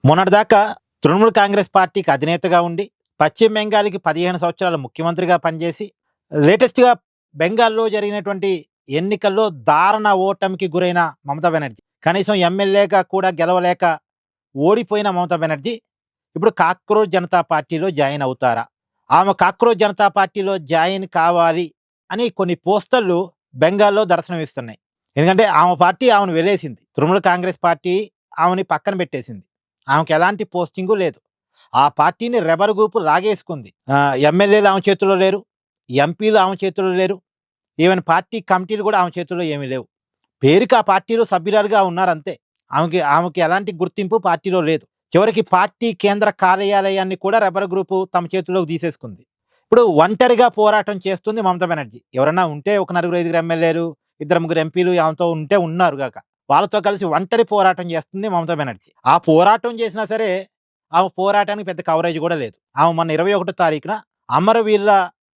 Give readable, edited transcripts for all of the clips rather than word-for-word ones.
మొన్నటిదాకా తృణమూల్ కాంగ్రెస్ పార్టీకి అధినేతగా ఉండి, పశ్చిమ బెంగాల్‌కి 15 సంవత్సరాలు ముఖ్యమంత్రిగా పనిచేసి, లేటెస్ట్‌గా బెంగాల్‌లో జరిగినటువంటి ఎన్నికల్లో దారుణ ఓటమికి గురైన మమతా బెనర్జీ, కనీసం ఎమ్మెల్యేగా కూడా గెలవలేక ఓడిపోయిన మమతా బెనర్జీ, ఇప్పుడు కాక్రోచ్ జనతా పార్టీలో జాయిన్ అవుతారా? ఆమె కాక్రోచ్ జనతా పార్టీలో జాయిన్ కావాలి అని కొన్ని పోస్టర్‌లు బెంగాల్‌లో దర్శనమిస్తున్నాయి. ఎందుకంటే ఆమె పార్టీ ఆమెను వెలేసింది. తృణమూల్ కాంగ్రెస్ పార్టీ ఆమెని పక్కన పెట్టేసింది. ఆమెకు ఎలాంటి పోస్టింగు లేదు. ఆ పార్టీని రెబెల్ గ్రూప్ లాగేసుకుంది. ఎమ్మెల్యేలు ఆమె చేతుల్లో లేరు. ఎంపీలు ఆమె చేతుల్లో లేరు. ఈవెన్ పార్టీ కమిటీలు కూడా ఆమె చేతుల్లో ఏమీ లేవు. పేరుకి ఆ పార్టీలో సభ్యురాలుగా ఉన్నారంతే. ఆమెకి ఎలాంటి గుర్తింపు పార్టీలో లేదు. చివరికి పార్టీ కేంద్ర కార్యాలయాన్ని కూడా రెబెల్ గ్రూప్ తమ చేతుల్లోకి తీసేసుకుంది. ఇప్పుడు ఒంటరిగా పోరాటం చేస్తుంది మమతా బెనర్జీ. ఎవరన్నా ఉంటే ఒక నలుగురు, ఐదుగురు ఎమ్మెల్యేలు, ఇద్దరు, ముగ్గురు ఎంపీలు ఆమెతో ఉంటే ఉన్నారు గాక. వాళ్ళతో కలిసి ఒంటరి పోరాటం చేస్తుంది మమతా బెనర్జీ. ఆ పోరాటం చేసినా సరే, ఆమె పోరాటానికి పెద్ద కవరేజ్ కూడా లేదు. ఆమె మొన్న 21 తారీఖున అమరవీరుల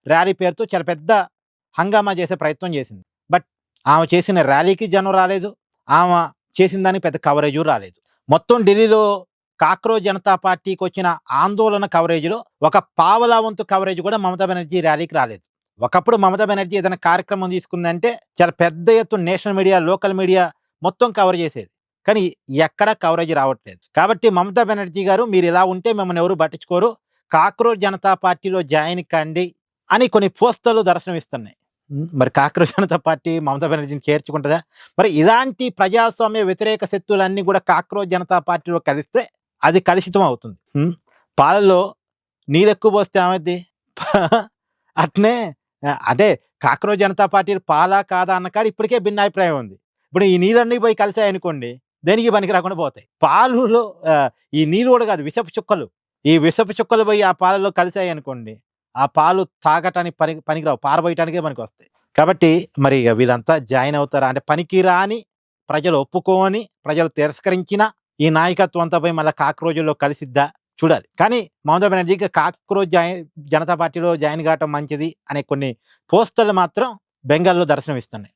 ర్యాలీ పేరుతో చాలా పెద్ద హంగామా చేసే ప్రయత్నం చేసింది. బట్ ఆమె చేసిన ర్యాలీకి జనం రాలేదు. ఆమె చేసిన దానికి పెద్ద కవరేజు రాలేదు. మొత్తం ఢిల్లీలో కాక్రోచ్ జనతా పార్టీకొచ్చిన ఆందోళన కవరేజ్‌లో ఒక పావలా వంతు కవరేజ్ కూడా మమతా బెనర్జీ ర్యాలీకి రాలేదు. ఒకప్పుడు మమతా బెనర్జీ ఏదైనా కార్యక్రమం తీసుకుందంటే చాలా పెద్ద ఎత్తున నేషనల్ మీడియా, లోకల్ మీడియా మొత్తం కవర్ చేసేది. కానీ ఎక్కడ కవరేజ్ రావట్లేదు. కాబట్టి మమతా బెనర్జీ గారు, మీరు ఇలా ఉంటే మిమ్మల్ని ఎవరు పట్టించుకోరు. కాక్రోచ్ జనతా పార్టీలో జాయిన్ కండి అని కొన్ని పోస్టర్‌లు దర్శనమిస్తున్నాయి. మరి కాక్రోచ్ జనతా పార్టీ మమతా బెనర్జీని చేర్చుకుంటదా? మరి ఇలాంటి ప్రజాస్వామ్య వ్యతిరేక శక్తులన్నీ కూడా కాక్రోచ్ జనతా పార్టీలో కలిస్తే అది కలుషితం అవుతుంది. పాలల్లో నీరెక్కువ పోస్తే ఏమైద్ది? అట్నే అంటే కాక్రోచ్ జనతా పార్టీ పాలా కాదా అన్న కాడ ఇప్పటికే భిన్నాభిప్రాయం ఉంది. ఇప్పుడు ఈ నీళ్ళన్నీ పోయి కలిసాయనుకోండి, దేనికి పనికి రాకుండా పోతాయి. పాలులో ఈ నీళ్ళు కూడా కాదు, విషపు చుక్కలు. ఈ విషపు చుక్కలు పోయి ఆ పాలలో కలిసాయనుకోండి, ఆ పాలు తాగటానికి పనికిరావు. పారబోయటానికే పనికొస్తాయి. కాబట్టి మరి ఇగ వీళ్ళంతా జాయిన్ అవుతారా? అంటే పనికిరాని, ప్రజలు ఒప్పుకోని, ప్రజలు తిరస్కరించిన ఈ నాయకత్వం అంతా పోయి మళ్ళా కాక్రోజుల్లో కలిసిద్దా? చూడాలి. కానీ మమతా బెనర్జీకి కాక్రోచ్ జనతా పార్టీలో జాయిన్ కావటం మంచిది అనే కొన్ని పోస్టర్‌లు మాత్రం బెంగాల్‌లో దర్శనమిస్తున్నాయి.